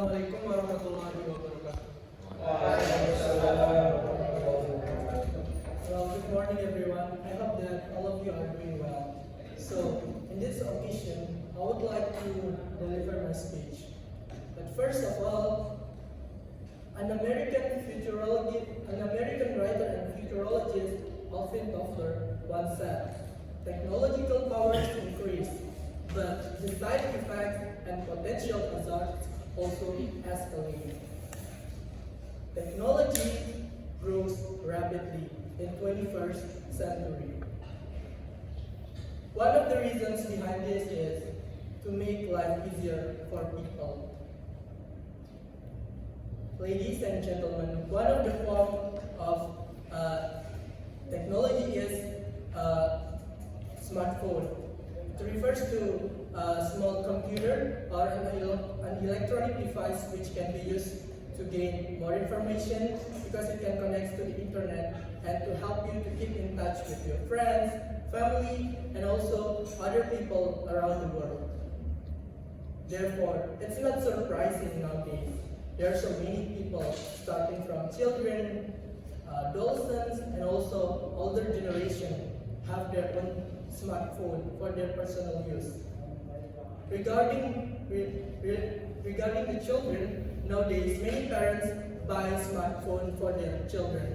Assalamualaikum warahmatullahi wabarakatuh. Well, good morning everyone. I hope that all of you are doing well. So, in this occasion, I would like to deliver my speech. But first of all, an American writer and futurologist, Alvin Toffler, once said, "Technological powers increase, but the side effects and potential hazards also escalate." Technology grows rapidly in 21st century. One of the reasons behind this is to make life easier for people. Ladies and gentlemen, one of the forms of technology is smartphone. It refers to a small computer or an electronic device which can be used to gain more information because it can connect to the internet and to help you to keep in touch with your friends, family, and also other people around the world. Therefore, it's not surprising nowadays. There are so many people, starting from children, adolescents, and also older generation, have their own smartphone for their personal use. Regarding the children, nowadays many parents buy smartphone for their children.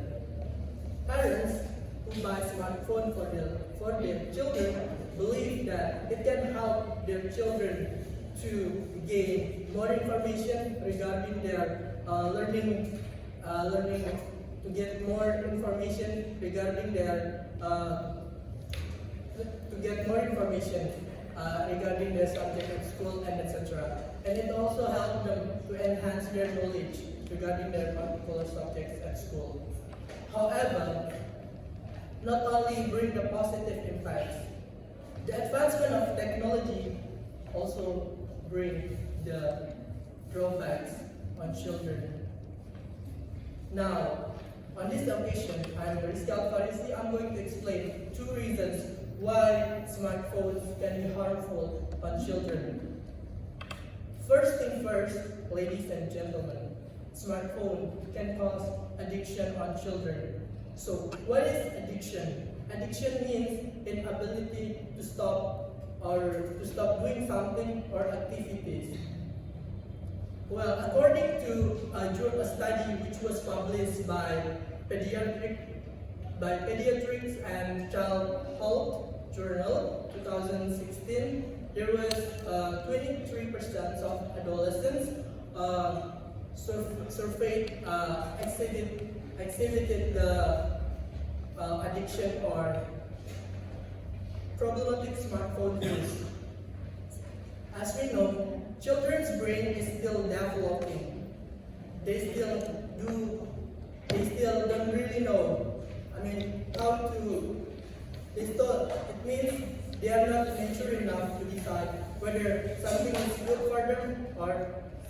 Parents who buy smartphone for their children believe that it can help their children to gain more information regarding their learning, to get more information regarding their regarding their subject at school and etc. And it also helps them to enhance their knowledge regarding their particular subjects at school. However, not only bring the positive impacts, the advancement of technology also bring the drawbacks on children. Now, on this occasion, I'm Rizky Al-Farisi. I'm going to explain 2 reasons why smartphones can be harmful on children. First thing first, ladies and gentlemen, smartphone can cause addiction on children. So, what is addiction? Addiction means inability to stop doing something or activities. Well, according to a study which was published by Pediatrics and Child Health Journal 2016, there was 23% of adolescents surveyed exhibited the addiction or problematic smartphone use. As we know, children's brain is still developing. They still don't really know. How to. It means they are not mature enough to decide whether something is good for them or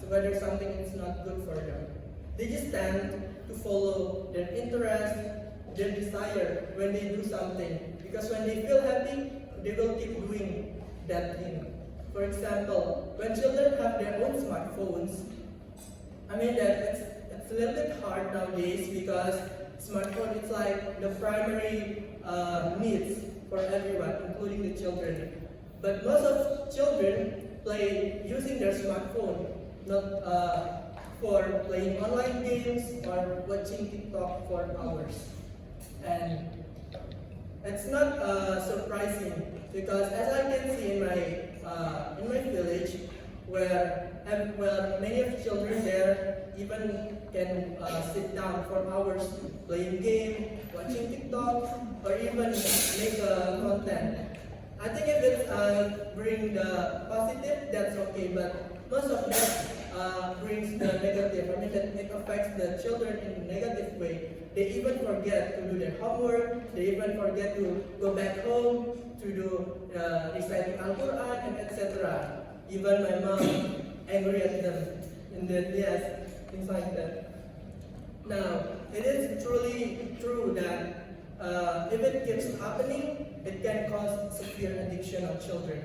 whether something is not good for them. They just tend to follow their interest, their desire when they do something. Because when they feel happy, they will keep doing that thing. For example, when children have their own smartphones, it's a little bit hard nowadays because smartphone is like the primary needs for everyone, including the children. But most of children play using their smartphone, not for playing online games or watching TikTok for hours. And it's not surprising because as I can see in my village, where many of the children there even can sit down for hours playing game, watching TikTok, or even make content. I think if it's bring the positive, that's okay, but most of that brings the negative. It affects the children in a negative way. They even forget to do their homework. They even forget to go back home to do reciting Al-Quran and etc. Even my mom angry at them, and then things like that. Now, it is truly true that if it keeps happening, it can cause severe addiction of children.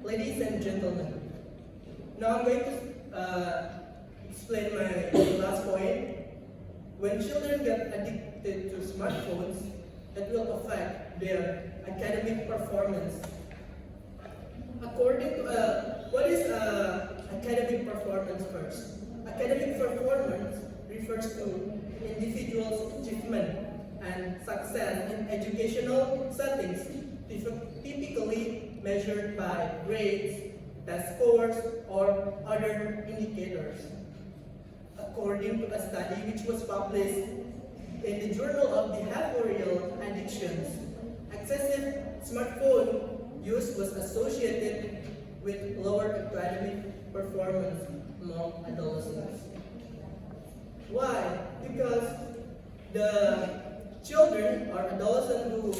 Ladies and gentlemen, now I'm going to explain my last point. When children get addicted to smartphones, it will affect their academic performance. According to what is academic performance first? Academic performance refers to individuals' achievement and success in educational settings, typically measured by grades, test scores, or other indicators. According to a study which was published in the Journal of Behavioral Addictions, excessive smartphone use was associated with lower academic performance among adolescents. Why? Because the children or adolescents who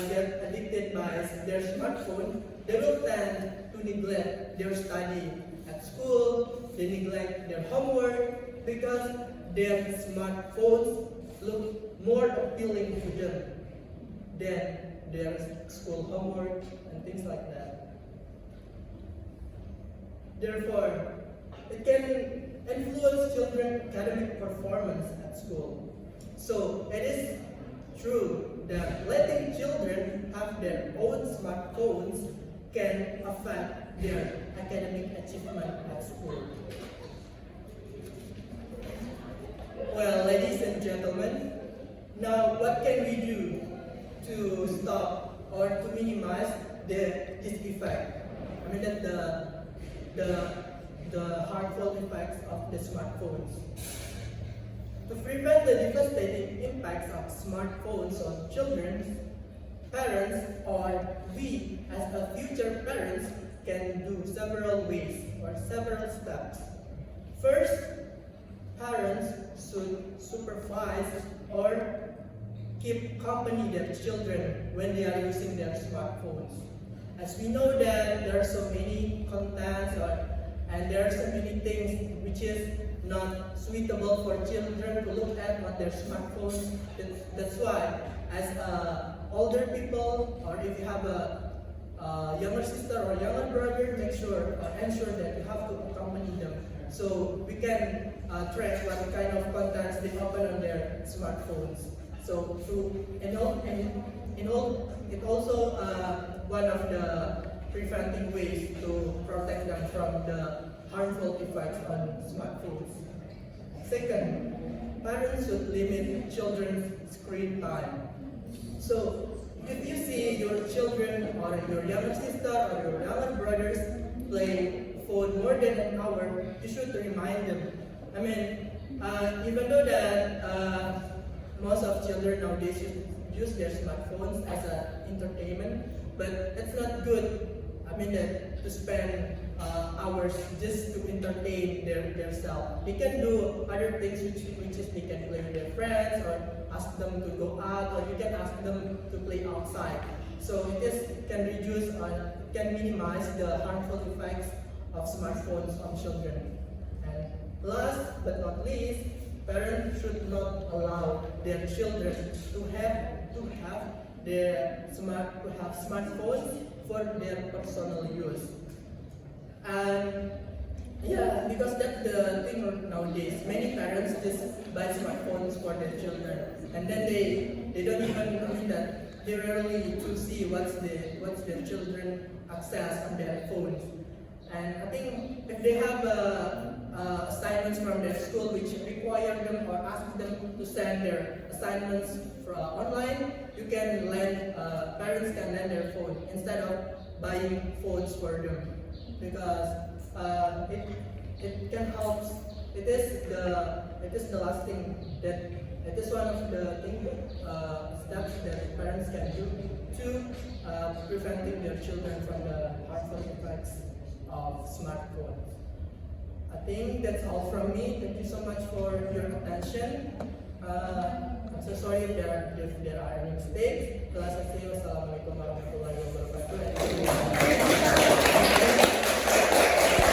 get addicted by their smartphone, they will tend to neglect their study at school, they neglect their homework because their smartphones look more appealing to them than their school homework and things like that. Therefore, it can influence children's academic performance at school. So it is true that letting children have their own smartphones can affect their academic achievement at school. Well, ladies and gentlemen, now what can we do to stop or to minimize this effect? I mean that the harmful effects of the smartphones. To prevent the devastating impacts of smartphones on children, parents or we as a future parents can do several ways or several steps. First, parents should supervise or keep company their children when they are using their smartphones. As we know that there are so many contents and there are so many things which is not suitable for children to look at on their smartphones. That's why, as older people, or if you have a younger sister or younger brother, ensure that you have to accompany them so we can track what kind of contents they open on their smartphones. So it also one of the preventing ways to protect them from the harmful effects on smartphones. Second, parents should limit children's screen time. So if you see your children or your younger sister or your younger brothers play phone more than an hour, you should remind them. I mean, even though that most of children nowadays use their smartphones as an entertainment, but it's not good. I mean that to spend hours just to entertain themselves. They can do other things which is they can play with their friends or ask them to go out, or you can ask them to play outside. So it can reduce or can minimize the harmful effects of smartphones on children. And last but not least, parents should not allow their children to have smartphones for their personal use. And yeah, because that's the thing nowadays. Many parents just buy smartphones for their children, and then they don't even mean that they rarely to see what's their children access on their phones. And I think if they have assignments from their school which require them or ask them to send their assignments online, you can lend parents can lend their phone instead of buying phones for them, because it can help. It is the last thing that it is one of the steps that parents can do to preventing their children from the harmful effects of smartphones. I think that's all from me. Thank you so much for your attention. I'm so sorry if there are any mistakes. Assalamualaikum warahmatullahi wabarakatuh.